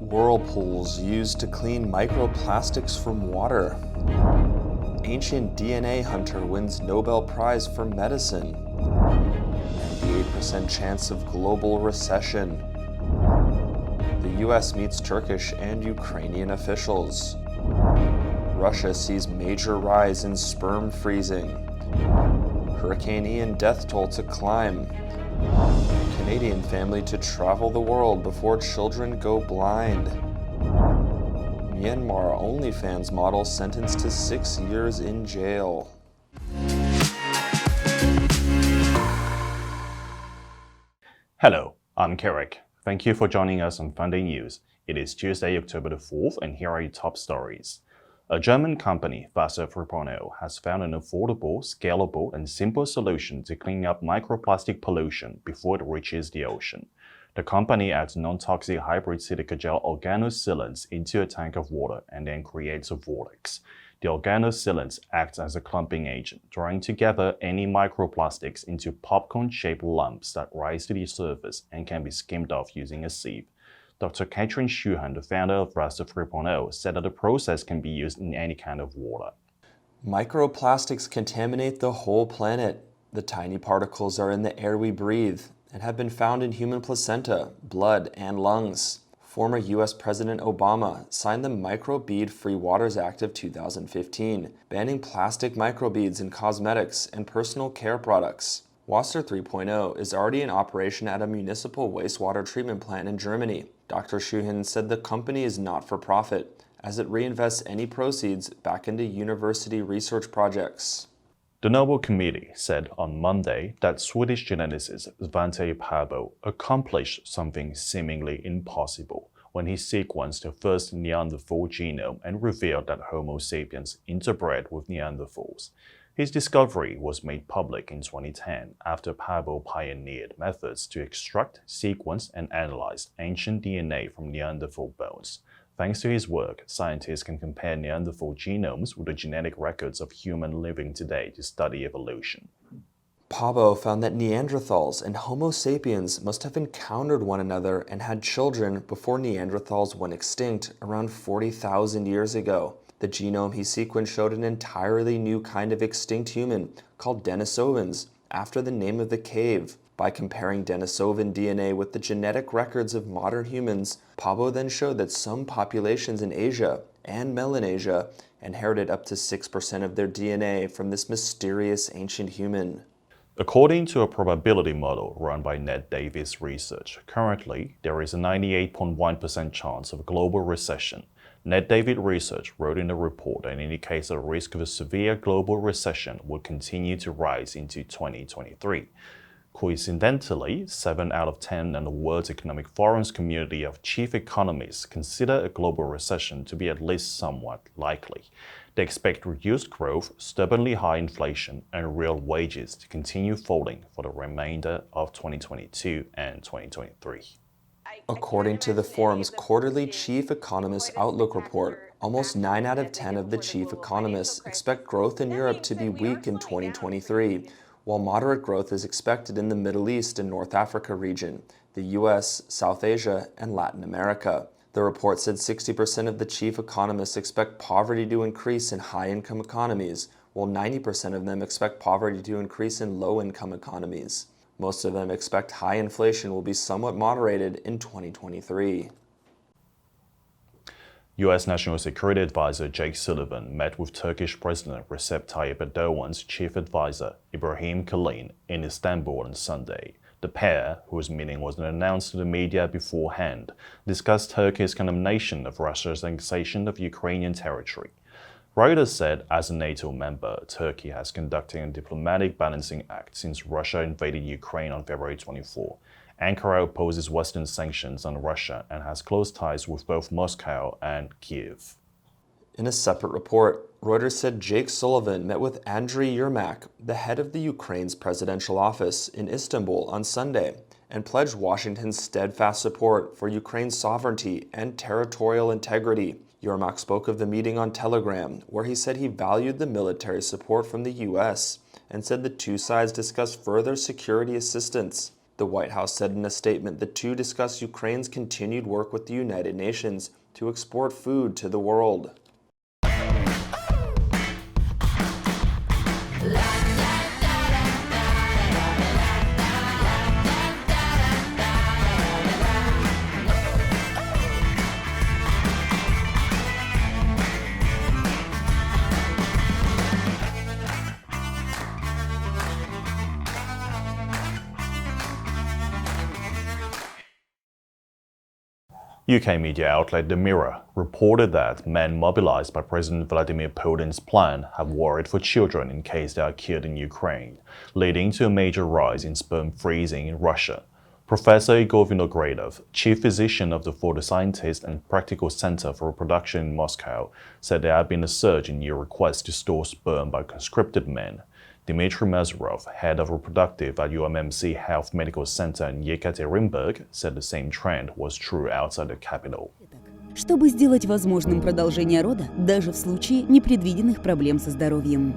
Whirlpools used to clean microplastics from water. Ancient DNA hunter wins Nobel Prize for medicine. 98% chance of global recession. The US meets Turkish and Ukrainian officials. Russia sees major rise in sperm freezing. Hurricane Ian death toll to climb. Canadian family to travel the world before children go blind. Myanmar OnlyFans model sentenced to 6 years in jail. Hello, I'm Kerrick. Thank you for joining us on FUNDAY News. It is Tuesday, October the 4th, and here are your top stories. A German company, FUNDAY, has found an affordable, scalable, and simple solution to clean up microplastic pollution before it reaches the ocean. The company adds non-toxic hybrid silica gel organosealants into a tank of water and then creates a vortex. The organosealants act as a clumping agent, drawing together any microplastics into popcorn-shaped lumps that rise to the surface and can be skimmed off using a sieve. Dr. Katrin Schuhan, the founder of FUNDAY 3.0, said that the process can be used in any kind of water. Microplastics contaminate the whole planet. The tiny particles are in the air we breathe and have been found in human placenta, blood, and lungs. Former U.S. President Obama signed the Microbead-Free Waters Act of 2015, banning plastic microbeads in cosmetics and personal care products. FUNDAY 3.0 is already in operation at a municipal wastewater treatment plant in Germany. Dr. Schuhan said the company is not for profit, as it reinvests any proceeds back into university research projects. The Nobel Committee said on Monday that Swedish geneticist Svante Pääbo accomplished something seemingly impossible when he sequenced the first Neanderthal genome and revealed that Homo sapiens interbred with Neanderthals. His discovery was made public in 2010 after Pääbo pioneered methods to extract, sequence, and analyze ancient DNA from Neanderthal bones. Thanks to his work, scientists can compare Neanderthal genomes with the genetic records of humans living today to study evolution. Pääbo found that Neanderthals and Homo sapiens must have encountered one another and had children before Neanderthals went extinct around 40,000 years ago. The genome he sequenced showed an entirely new kind of extinct human called Denisovans, after the name of the cave. By comparing Denisovan DNA with the genetic records of modern humans, Pääbo then showed that some populations in Asia and Melanesia inherited up to 6% of their DNA from this mysterious ancient human. According to a probability model run by Ned Davis Research, currently there is a 98.1% chance of a global recession. Ned Davis Research wrote in the report that indicates the risk of a severe global recession will continue to rise into 2023. Coincidentally, 7 out of 10 in the world's Economic Forum's community of chief economists consider a global recession to be at least somewhat likely. They expect reduced growth, stubbornly high inflation, and real wages to continue falling for the remainder of 2022 and 2023. According to the forum's quarterly Chief Economist Outlook report, almost 9 out of 10 of the chief economists expect growth in Europe to be weak in 2023, while moderate growth is expected in the Middle East and North Africa region, the US, South Asia, and Latin America. The report said 60% of the chief economists expect poverty to increase in high-income economies, while 90% of them expect poverty to increase in low-income economies. Most of them expect high inflation will be somewhat moderated in 2023. U.S. National Security Advisor Jake Sullivan met with Turkish President Recep Tayyip Erdogan's chief advisor Ibrahim Kalin in Istanbul on Sunday. The pair, whose meeting wasn't announced to the media beforehand, discussed Turkey's condemnation of Russia's annexation of Ukrainian territory. Reuters said, as a NATO member, Turkey has conducted a diplomatic balancing act since Russia invaded Ukraine on February 24. Ankara opposes Western sanctions on Russia and has close ties with both Moscow and Kyiv. In a separate report, Reuters said Jake Sullivan met with Andriy Yermak, the head of the Ukraine's presidential office, in Istanbul on Sunday, and pledged Washington's steadfast support for Ukraine's sovereignty and territorial integrity. Yermak spoke of the meeting on Telegram, where he said he valued the military support from the U.S. and said the two sides discussed further security assistance. The White House said in a statement the two discussed Ukraine's continued work with the United Nations to export food to the world. UK media outlet The Mirror reported that men mobilized by President Vladimir Putin's plan have worried for children in case they are killed in Ukraine, leading to a major rise in sperm freezing in Russia. Professor Igor Vinogradov, chief physician of the For the Scientist and Practical Center for Reproduction in Moscow, said there had been a surge in new requests to store sperm by conscripted men. Dmitry Mazurov, head of reproductive at UMMC Health Medical Center in Yekaterinburg, said the same trend was true outside the capital. Чтобы сделать возможным продолжение рода даже в случае непредвиденных проблем со здоровьем.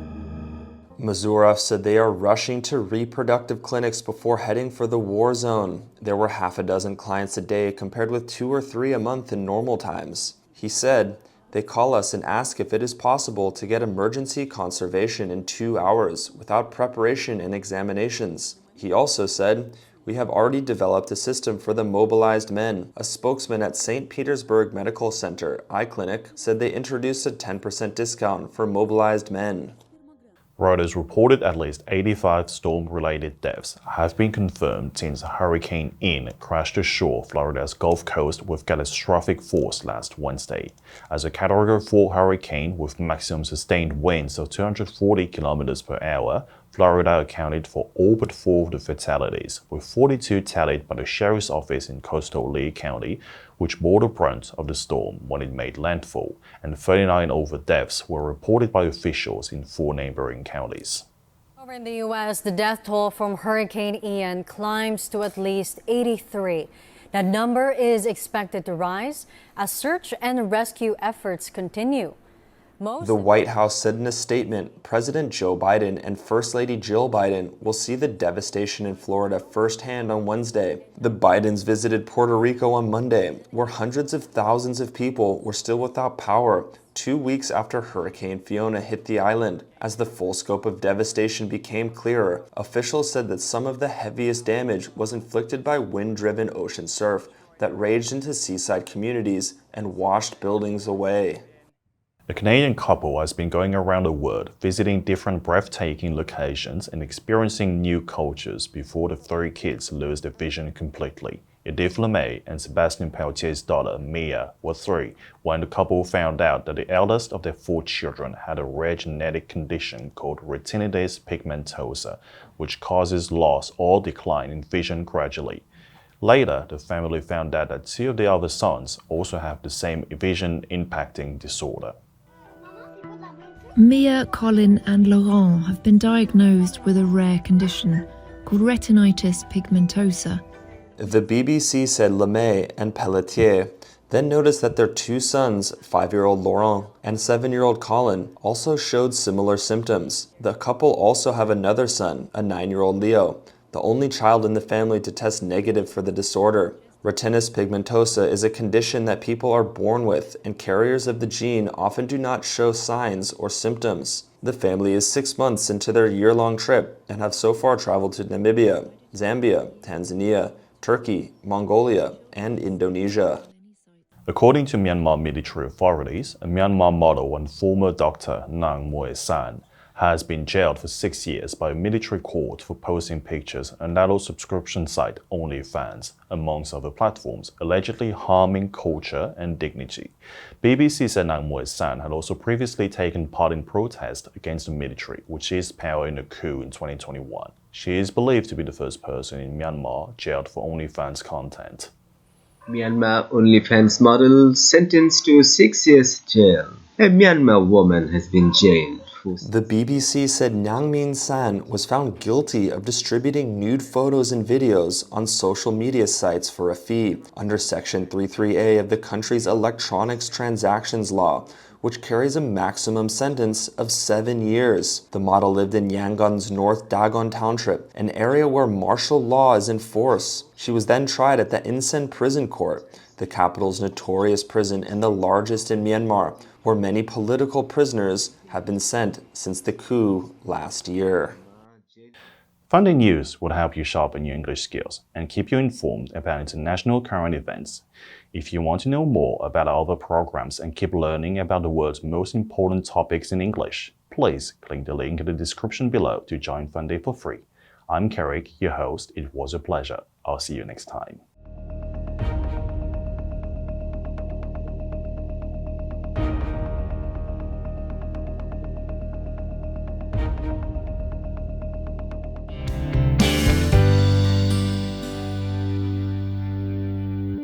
Mazurov said they are rushing to reproductive clinics before heading for the war zone. There were half a dozen clients a day compared with 2 or 3 a month in normal times. He said, "They call us and ask if it is possible to get emergency conservation in 2 hours without preparation and examinations." He also said, "We have already developed a system for the mobilized men." A spokesman at St. Petersburg Medical Center, iClinic, said they introduced a 10% discount for mobilized men. Reuters reported at least 85 storm-related deaths have been confirmed since Hurricane Ian crashed ashore Florida's Gulf Coast with catastrophic force last Wednesday. As a Category 4 hurricane with maximum sustained winds of 240 kilometers per hour, Florida accounted for all but 4 of the fatalities, with 42 tallied by the Sheriff's Office in coastal Lee County, which bore the brunt of the storm when it made landfall, and 39 other deaths were reported by officials in 4 neighboring counties. Over in the U.S., the death toll from Hurricane Ian climbs to at least 83. That number is expected to rise as search and rescue efforts continue. The White House said in a statement President Joe Biden and First Lady Jill Biden will see the devastation in Florida firsthand on Wednesday. The Bidens visited Puerto Rico on Monday, where hundreds of thousands of people were still without power 2 weeks after Hurricane Fiona hit the island. As the full scope of devastation became clearer, officials said that some of the heaviest damage was inflicted by wind-driven ocean surf that raged into seaside communities and washed buildings away. A Canadian couple has been going around the world, visiting different breathtaking locations and experiencing new cultures before the 3 kids lose their vision completely. Edith LeMay and Sebastian Peltier's daughter, Mia, were 3 when the couple found out that the eldest of their 4 children had a rare genetic condition called retinitis pigmentosa, which causes loss or decline in vision gradually. Later, the family found out that 2 of the other sons also have the same vision-impacting disorder. Mia, Colin and Laurent have been diagnosed with a rare condition called retinitis pigmentosa. The BBC said LeMay and Pelletier then noticed that their 2 sons, 5-year-old Laurent and 7-year-old Colin, also showed similar symptoms. The couple also have another son, a 9-year-old Leo, the only child in the family to test negative for the disorder. Retinitis pigmentosa is a condition that people are born with, and carriers of the gene often do not show signs or symptoms. The family is 6 months into their year-long trip and have so far traveled to Namibia, Zambia, Tanzania, Turkey, Mongolia, and Indonesia. According to Myanmar military authorities, a Myanmar model and former doctor Nang Moe San has been jailed for 6 years by a military court for posting pictures on adult subscription site OnlyFans, amongst other platforms, allegedly harming culture and dignity. BBC said Nang Moe San had also previously taken part in protests against the military, which seized power in a coup in 2021. She is believed to be the first person in Myanmar jailed for OnlyFans content. Myanmar OnlyFans model sentenced to 6 years jail. A Myanmar woman has been jailed post. The BBC said Nyang Min San was found guilty of distributing nude photos and videos on social media sites for a fee under Section 33A of the country's Electronics Transactions Law, which carries a maximum sentence of 7 years. The model lived in Yangon's North Dagon Township, an area where martial law is in force. She was then tried at the Insen Prison Court, the capital's notorious prison and the largest in Myanmar, where many political prisoners have been sent since the coup last year. FUNDAY News would help you sharpen your English skills and keep you informed about international current events. If you want to know more about our other programs and keep learning about the world's most important topics in English, please click the link in the description below to join FUNDAY for free. I'm Carrick, your host. It was a pleasure. I'll see you next time.